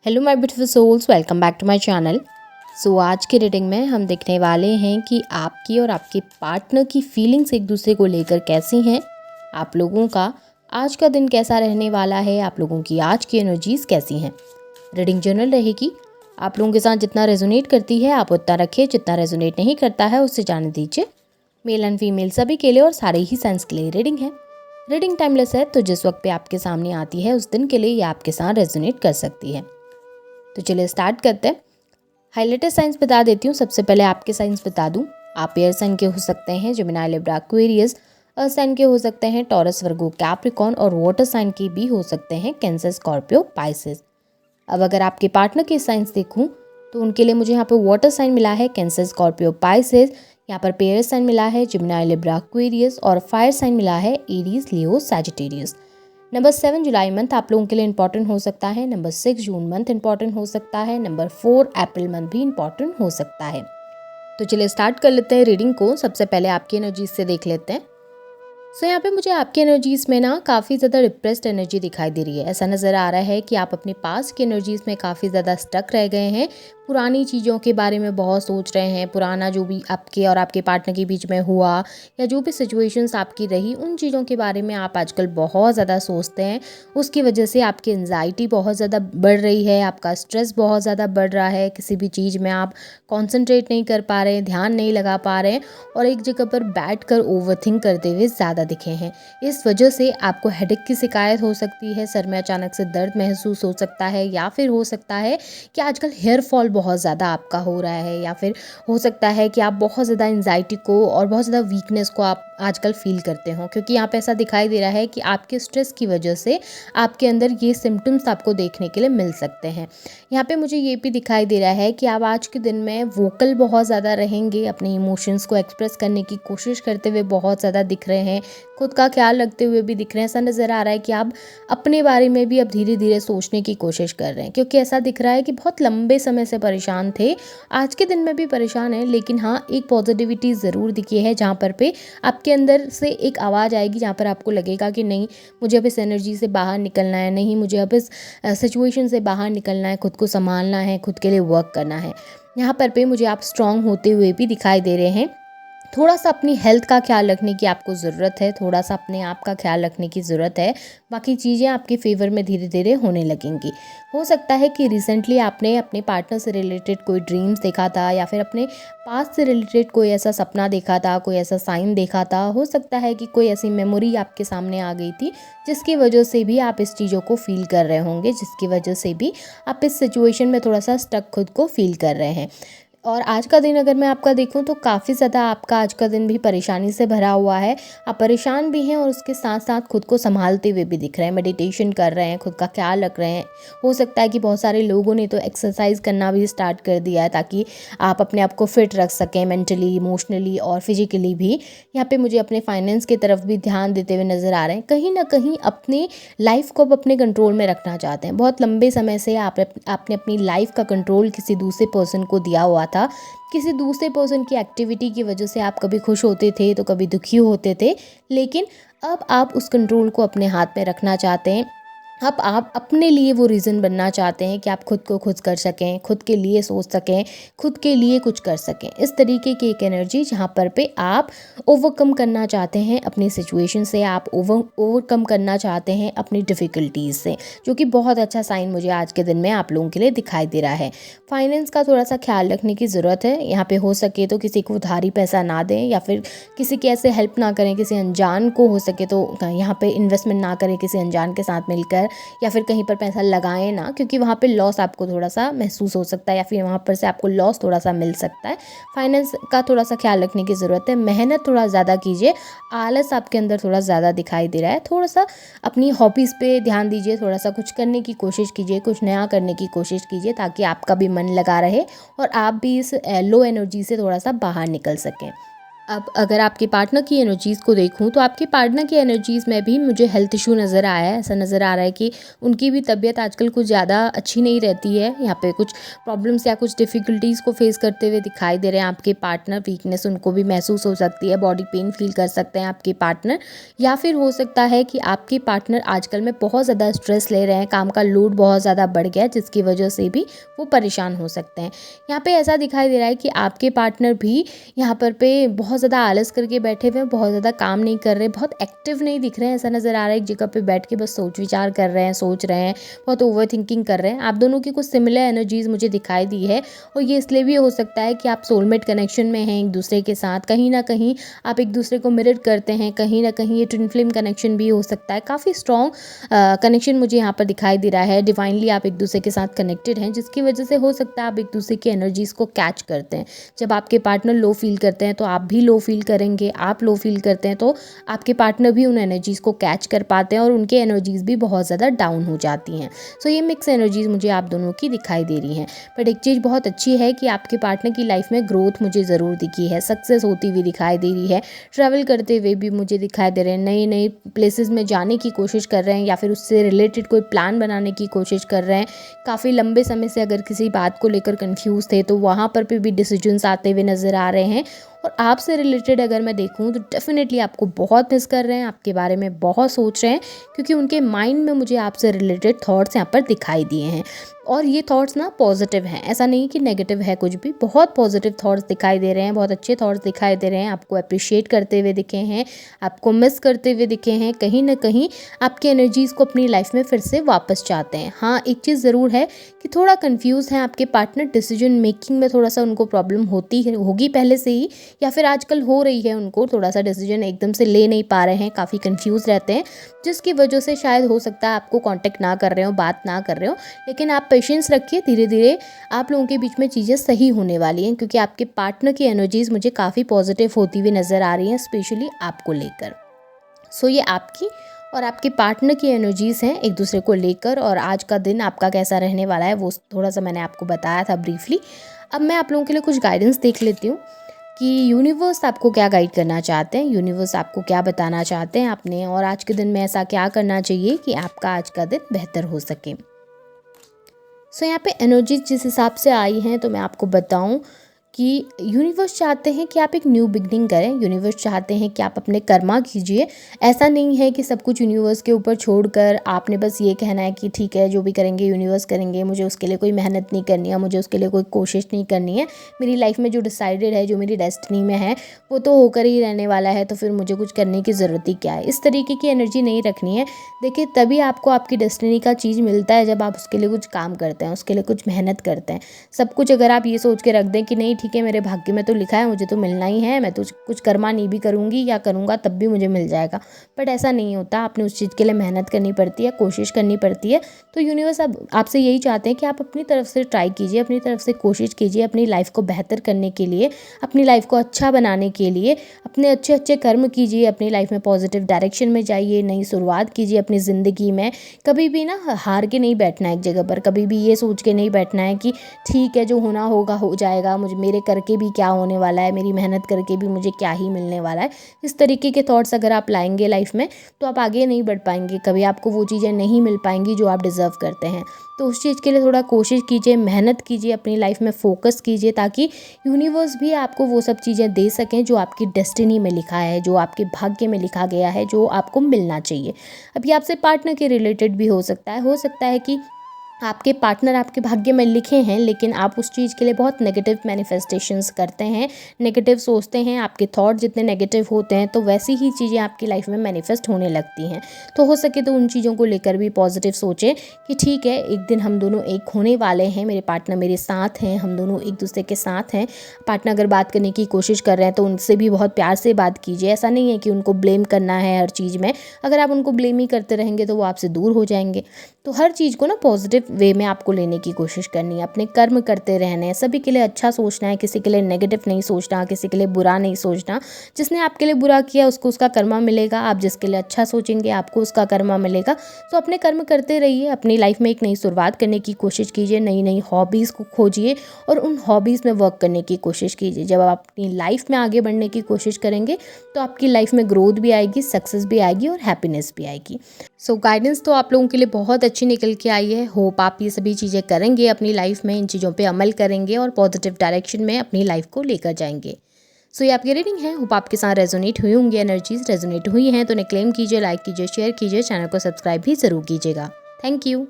Hello my beautiful souls, welcome back to my channel. आज की reading में हम देखने वाले हैं कि आपकी और आपके पार्टनर की फीलिंग्स एक दूसरे को लेकर कैसी हैं। आप लोगों का आज का दिन कैसा रहने वाला है, आप लोगों की आज की एनर्जीज कैसी हैं। रीडिंग जनरल रहेगी। आप लोगों के साथ जितना रेजोनेट करती है आप उतना रखिए, जितना रेजोनेट नहीं करता है उससे जाने दीजिए। मेल एंड फीमेल सभी के लिए और सारे ही साइंस के लिए रीडिंग है। रीडिंग टाइमलेस है, तो जिस वक्त पे आपके सामने आती है उस दिन के लिए ये आपके साथ रेजोनेट कर सकती है। तो चलिए स्टार्ट करते हैं। हाइलाइटर साइंस बता देती हूँ। सबसे पहले आपके साइंस बता दूँ। आप एयर साइन के हो सकते हैं, Gemini, Libra, Aquarius. Earth sign के हो सकते हैं, टॉरस, वर्गो, कैप्रिकॉर्न। और वाटर साइन के भी हो सकते हैं, कैंसर, स्कॉर्पियो, पाइसेस। अब अगर आपके पार्टनर के साइंस देखूँ तो उनके लिए मुझे यहाँ पे वाटर साइन मिला है, कैंसर, स्कॉर्पियो, पाइसेस। यहाँ पर एयर साइन मिला है, जेमिनी, लिब्रा, एक्वेरियस। और फायर साइन मिला है, एरीज, लियो, सैजिटेरियस। नंबर 7 जुलाई मंथ आप लोगों के लिए इंपॉर्टेंट हो सकता है। नंबर 6 जून मंथ इंपॉर्टेंट हो सकता है। नंबर 4 अप्रैल मंथ भी इंपॉर्टेंट हो सकता है। तो चलिए स्टार्ट कर लेते हैं रीडिंग को। सबसे पहले आपकी एनर्जीज से देख लेते हैं। यहाँ पे मुझे आपकी एनर्जीज में ना काफ़ी ज़्यादा डिप्रेस्ड एनर्जी दिखाई दे रही है। ऐसा नज़र आ रहा है कि आप अपने पास की एनर्जीज में काफ़ी ज़्यादा स्टक रह गए हैं। पुरानी चीज़ों के बारे में बहुत सोच रहे हैं। पुराना जो भी आपके और आपके पार्टनर के बीच में हुआ या जो भी सिचुएशंस आपकी रही, उन चीज़ों के बारे में आप आजकल बहुत ज़्यादा सोचते हैं। उसकी वजह से आपकी एंजाइटी बहुत ज़्यादा बढ़ रही है, आपका स्ट्रेस बहुत ज़्यादा बढ़ रहा है। किसी भी चीज़ में आप कॉन्सेंट्रेट नहीं कर पा रहे हैं, ध्यान नहीं लगा पा रहे हैं और एक जगह पर बैठ कर ओवरथिंक करते हुए ज़्यादा दिखे हैं। इस वजह से आपको हेडेक की शिकायत हो सकती है, सर में अचानक से दर्द महसूस हो सकता है, या फिर हो सकता है कि आजकल हेयर फॉल बहुत ज़्यादा आपका हो रहा है, या फिर हो सकता है कि आप बहुत ज़्यादा एंजाइटी को और बहुत ज़्यादा वीकनेस को आप आजकल फील करते हो। क्योंकि यहाँ पे ऐसा दिखाई दे रहा है कि आपके स्ट्रेस की वजह से आपके अंदर ये सिम्टम्स आपको देखने के लिए मिल सकते हैं। यहाँ पे मुझे ये भी दिखाई दे रहा है कि आप आज के दिन में वोकल बहुत ज़्यादा रहेंगे, अपने इमोशंस को एक्सप्रेस करने की कोशिश करते हुए बहुत ज़्यादा दिख रहे हैं, खुद का ख्याल रखते हुए भी दिख रहे हैं। ऐसा नज़र आ रहा है कि आप अपने बारे में भी अब धीरे धीरे सोचने की कोशिश कर रहे हैं। क्योंकि ऐसा दिख रहा है कि बहुत लंबे समय से परेशान थे, आज के दिन में भी परेशान हैं, लेकिन हाँ एक पॉजिटिविटी ज़रूर दिखी है जहाँ पर पे आपके अंदर से एक आवाज़ आएगी जहाँ पर आपको लगेगा कि नहीं, मुझे अब इस एनर्जी से बाहर निकलना है, नहीं मुझे अब इस सिचुएशन से बाहर निकलना है, खुद को संभालना है, खुद के लिए वर्क करना है। यहाँ पर पे मुझे आप स्ट्रांग होते हुए भी दिखाई दे रहे हैं। थोड़ा सा अपनी हेल्थ का ख्याल रखने की आपको ज़रूरत है, थोड़ा सा अपने आप का ख्याल रखने की ज़रूरत है। बाकी चीज़ें आपके फेवर में धीरे धीरे होने लगेंगी। हो सकता है कि रिसेंटली आपने अपने पार्टनर से रिलेटेड कोई ड्रीम्स देखा था, या फिर अपने पास्ट से रिलेटेड कोई ऐसा सपना देखा था, कोई ऐसा साइन देखा था। हो सकता है कि कोई ऐसी मेमोरी आपके सामने आ गई थी जिसकी वजह से भी आप इस चीज़ों को फील कर रहे होंगे, जिसकी वजह से भी आप इस सिचुएशन में थोड़ा सा स्टक खुद को फील कर रहे हैं। और आज का दिन अगर मैं आपका देखूं तो काफ़ी ज़्यादा आपका आज का दिन भी परेशानी से भरा हुआ है। आप परेशान भी हैं और उसके साथ साथ खुद को संभालते हुए भी दिख रहे हैं, मेडिटेशन कर रहे हैं, खुद का ख्याल रख रहे हैं। हो सकता है कि बहुत सारे लोगों ने तो एक्सरसाइज करना भी स्टार्ट कर दिया है ताकि आप अपने आप को फिट रख सकें, मेंटली, इमोशनली और फिजिकली भी। यहाँ पे मुझे अपने फाइनेंस की तरफ भी ध्यान देते हुए नज़र आ रहे हैं। कहीं ना कहीं अपने लाइफ को अपने कंट्रोल में रखना चाहते हैं। बहुत लंबे समय से आपने अपनी लाइफ का कंट्रोल किसी दूसरे पर्सन को दिया हुआ था। किसी दूसरे पर्सन की एक्टिविटी की वजह से आप कभी खुश होते थे तो कभी दुखी होते थे, लेकिन अब आप उस कंट्रोल को अपने हाथ में रखना चाहते हैं। अब आप अपने लिए वो रीज़न बनना चाहते हैं कि आप खुद को खुद कर सकें, खुद के लिए सोच सकें, खुद के लिए कुछ कर सकें। इस तरीके की एक एनर्जी जहाँ पर पे आप ओवरकम करना चाहते हैं अपनी सिचुएशन से, आप ओवरकम करना चाहते हैं अपनी डिफ़िकल्टीज़ से, जो कि बहुत अच्छा साइन मुझे आज के दिन में आप लोगों के लिए दिखाई दे रहा है। फाइनेंस का थोड़ा सा ख्याल रखने की ज़रूरत है। यहाँ पे हो सके तो किसी को उधारी पैसा ना दें, या फिर किसी की ऐसे हेल्प ना करें, किसी अनजान को हो सके तो यहाँ पे इन्वेस्टमेंट ना करें किसी अनजान के साथ मिलकर, या फिर कहीं पर पैसा लगाएं ना, क्योंकि वहाँ पे लॉस आपको थोड़ा सा महसूस हो सकता है, या फिर वहाँ पर से आपको लॉस थोड़ा सा मिल सकता है। फाइनेंस का थोड़ा सा ख्याल रखने की ज़रूरत है। मेहनत थोड़ा ज़्यादा कीजिए, आलस आपके अंदर थोड़ा ज़्यादा दिखाई दे रहा है। थोड़ा सा अपनी हॉबीज़ पे ध्यान दीजिए, थोड़ा सा कुछ करने की कोशिश कीजिए, कुछ नया करने की कोशिश कीजिए, ताकि आपका भी मन लगा रहे और आप भी इस लो एनर्जी से थोड़ा सा बाहर निकल सकें। अब अगर आपके पार्टनर की एनर्जीज़ को देखूँ तो आपके पार्टनर की एनर्जीज़ में भी मुझे हेल्थ इशू नज़र आया है। ऐसा नज़र आ रहा है कि उनकी भी तबीयत आजकल कुछ ज़्यादा अच्छी नहीं रहती है। यहाँ पे कुछ प्रॉब्लम्स या कुछ डिफ़िकल्टीज़ को फेस करते हुए दिखाई दे रहे हैं आपके पार्टनर। वीकनेस उनको भी महसूस हो सकती है, बॉडी पेन फील कर सकते हैं आपके पार्टनर, या फिर हो सकता है कि आपके पार्टनर आजकल में बहुत ज़्यादा स्ट्रेस ले रहे हैं, काम का लोड बहुत ज़्यादा बढ़ गया है, जिसकी वजह से भी वो परेशान हो सकते हैं। यहाँ पे ऐसा दिखाई दे रहा है कि आपके पार्टनर भी यहाँ पर पे बहुत ज़्यादा आलस करके बैठे हुए हैं, बहुत ज़्यादा काम नहीं कर रहे, बहुत एक्टिव नहीं दिख रहे हैं। ऐसा नज़र आ रहा है एक जगह पे बैठ के बस सोच विचार कर रहे हैं, सोच रहे हैं, बहुत ओवर थिंकिंग कर रहे हैं। आप दोनों की कुछ सिमिलर एनर्जीज़ मुझे दिखाई दी है, और ये इसलिए भी हो सकता है कि आप सोलमेट कनेक्शन में हैं एक दूसरे के साथ। कहीं ना कहीं आप एक दूसरे को मिरर करते हैं, कहीं ना कहीं ये ट्विन फ्लेम कनेक्शन भी हो सकता है। काफ़ी स्ट्रॉन्ग कनेक्शन मुझे यहाँ पर दिखाई दे रहा है। डिवाइनली आप एक दूसरे के साथ कनेक्टेड हैं, जिसकी वजह से हो सकता है आप एक दूसरे की एनर्जीज़ को कैच करते हैं। जब आपके पार्टनर लो फील करते हैं तो आप भी लो फील करेंगे, आप लो फील करते हैं तो आपके पार्टनर भी उन एनर्जीज़ को कैच कर पाते हैं, और उनके एनर्जीज़ भी बहुत ज़्यादा डाउन हो जाती हैं। सो ये मिक्स एनर्जीज़ मुझे आप दोनों की दिखाई दे रही हैं। बट एक चीज़ बहुत अच्छी है कि आपके पार्टनर की लाइफ में ग्रोथ मुझे ज़रूर दिखी है, सक्सेस होती हुई दिखाई दे रही है, ट्रैवल करते हुए भी मुझे दिखाई दे रहे हैं, नए नए प्लेसेस में जाने की कोशिश कर रहे हैं, या फिर उससे रिलेटेड कोई प्लान बनाने की कोशिश कर रहे हैं। काफ़ी लंबे समय से अगर किसी बात को लेकर कन्फ्यूज़ थे तो वहाँ पर भी डिसीजंस आते हुए नज़र आ रहे हैं। और आपसे रिलेटेड अगर मैं देखूँ तो डेफ़िनेटली आपको बहुत मिस कर रहे हैं, आपके बारे में बहुत सोच रहे हैं, क्योंकि उनके माइंड में मुझे आपसे रिलेटेड थॉट्स यहाँ पर दिखाई दिए हैं। और ये थॉट्स ना पॉजिटिव हैं, ऐसा नहीं कि नेगेटिव है कुछ भी। बहुत पॉजिटिव थॉट्स दिखाई दे रहे हैं, बहुत अच्छे थॉट्स दिखाई दे रहे हैं। आपको अप्रिशिएट करते हुए दिखे हैं, आपको मिस करते हुए दिखे हैं। कहीं ना कहीं आपकी एनर्जीज़ को अपनी लाइफ में फिर से वापस चाहते हैं। हाँ, एक चीज़ ज़रूर है कि थोड़ा कन्फ्यूज़ हैं आपके पार्टनर, डिसीजन मेकिंग में थोड़ा सा उनको प्रॉब्लम होगी पहले से ही, या फिर आजकल हो रही है। उनको थोड़ा सा डिसीजन एकदम से ले नहीं पा रहे हैं, काफ़ी कंफ्यूज रहते हैं, जिसकी वजह से शायद हो सकता है आपको कांटेक्ट ना कर रहे हो, बात ना कर रहे हो। लेकिन आप पेशेंस रखिए, धीरे धीरे आप लोगों के बीच में चीज़ें सही होने वाली हैं, क्योंकि आपके पार्टनर की एनर्जीज़ मुझे काफ़ी पॉजिटिव होती हुई नज़र आ रही हैं, स्पेशली आपको लेकर। सो ये आपकी और आपके पार्टनर की एनर्जीज़ हैं एक दूसरे को लेकर। और आज का दिन आपका कैसा रहने वाला है वो थोड़ा सा मैंने आपको बताया था ब्रीफली। अब मैं आप लोगों के लिए कुछ गाइडेंस देख लेती हूँ कि यूनिवर्स आपको क्या गाइड करना चाहते हैं, यूनिवर्स आपको क्या बताना चाहते हैं आपने, और आज के दिन में ऐसा क्या करना चाहिए कि आपका आज का दिन बेहतर हो सके। सो यहाँ पे एनर्जी जिस हिसाब से आई हैं तो मैं आपको बताऊँ कि यूनिवर्स चाहते हैं कि आप एक न्यू बिगनिंग करें। यूनिवर्स चाहते हैं कि आप अपने कर्मा कीजिए। ऐसा नहीं है कि सब कुछ यूनिवर्स के ऊपर छोड़कर आपने बस ये कहना है कि ठीक है जो भी करेंगे यूनिवर्स करेंगे, मुझे उसके लिए कोई मेहनत नहीं करनी है, मुझे उसके लिए कोई कोशिश नहीं करनी है। मेरी लाइफ में जो डिसाइडेड है, जो मेरी डेस्टिनी में है, वो तो होकर ही रहने वाला है, तो फिर मुझे कुछ करने की ज़रूरत ही क्या है। इस तरीके की एनर्जी नहीं रखनी है। देखिए, तभी आपको आपकी डेस्टिनी का चीज़ मिलता है जब आप उसके लिए कुछ काम करते हैं, उसके लिए कुछ मेहनत करते हैं। सब कुछ अगर आप ये सोच के रख दें कि नहीं ठीक है, मेरे भाग्य में तो लिखा है, मुझे तो मिलना ही है, मैं तो कुछ कर्मा नहीं भी करूँगी या करूँगा तब भी मुझे मिल जाएगा, बट ऐसा नहीं होता। आपने उस चीज़ के लिए मेहनत करनी पड़ती है, कोशिश करनी पड़ती है। तो यूनिवर्स अब आपसे यही चाहते हैं कि आप अपनी तरफ से ट्राई कीजिए, अपनी तरफ से कोशिश कीजिए, अपनी लाइफ को बेहतर करने के लिए, अपनी लाइफ को अच्छा बनाने के लिए अपने अच्छे अच्छे कर्म कीजिए, अपनी लाइफ में पॉजिटिव डायरेक्शन में जाइए, नई शुरुआत कीजिए अपनी ज़िंदगी में। कभी भी ना हार के नहीं बैठना है एक जगह पर, कभी भी ये सोच के नहीं बैठना है कि ठीक है जो होना होगा हो जाएगा, मुझे मेरे करके भी क्या होने वाला है, मेरी मेहनत करके भी मुझे क्या ही मिलने वाला है। इस तरीके के थॉट्स अगर आप लाएंगे लाइफ में तो आप आगे नहीं बढ़ पाएंगे, कभी आपको वो चीज़ें नहीं मिल पाएंगी जो आप डिज़र्व करते हैं। तो उस चीज़ के लिए थोड़ा कोशिश कीजिए, मेहनत कीजिए, अपनी लाइफ में फोकस कीजिए, ताकि यूनिवर्स भी आपको वो सब चीज़ें दे सकें जो आपकी डेस्टिनी में लिखा है, जो आपके भाग्य में लिखा गया है, जो आपको मिलना चाहिए। अभी आपसे पार्टनर के रिलेटेड भी हो सकता है कि आपके पार्टनर आपके भाग्य में लिखे हैं, लेकिन आप उस चीज़ के लिए बहुत नेगेटिव मैनिफेस्टेशंस करते हैं, नेगेटिव सोचते हैं। आपके थॉट जितने नेगेटिव होते हैं तो वैसी ही चीज़ें आपकी लाइफ में मैनिफेस्ट होने लगती हैं। तो हो सके तो उन चीज़ों को लेकर भी पॉजिटिव सोचें कि ठीक है, एक दिन हम दोनों एक होने वाले हैं, मेरे पार्टनर मेरे साथ हैं, हम दोनों एक दूसरे के साथ हैं। पार्टनर अगर बात करने की कोशिश कर रहे हैं तो उनसे भी बहुत प्यार से बात कीजिए। ऐसा नहीं है कि उनको ब्लेम करना है हर चीज़ में। अगर आप उनको ब्लेम ही करते रहेंगे तो वो आपसे दूर हो जाएंगे। तो हर चीज़ को ना पॉजिटिव पॉजिटिव वे में आपको लेने की कोशिश करनी है, अपने कर्म करते रहने हैं, सभी के लिए अच्छा सोचना है, किसी के लिए नेगेटिव नहीं सोचना, किसी के लिए बुरा नहीं सोचना। जिसने आपके लिए बुरा किया उसको उसका कर्मा मिलेगा, आप जिसके लिए अच्छा सोचेंगे आपको उसका कर्मा मिलेगा। तो अपने कर्म करते रहिए, अपनी लाइफ में एक नई शुरुआत करने की कोशिश कीजिए, नई नई हॉबीज़ को खोजिए और उन हॉबीज़ में वर्क करने की कोशिश कीजिए। जब आप अपनी लाइफ में आगे बढ़ने की कोशिश करेंगे तो आपकी लाइफ में ग्रोथ भी आएगी, सक्सेस भी आएगी और हैप्पीनेस भी आएगी। सो गाइडेंस तो आप लोगों के लिए बहुत अच्छी निकल के आई है। होप आप ये सभी चीज़ें करेंगे अपनी लाइफ में, इन चीज़ों पे अमल करेंगे और पॉजिटिव डायरेक्शन में अपनी लाइफ को लेकर जाएंगे। सो ये आपकी रीडिंग है, होप आपके साथ रेजोनेट हुई होंगी, एनर्जीज रेजोनेट हुई हैं तो उन्हें क्लेम कीजिए, लाइक कीजिए, शेयर कीजिए, चैनल को सब्सक्राइब भी ज़रूर कीजिएगा। Thank you.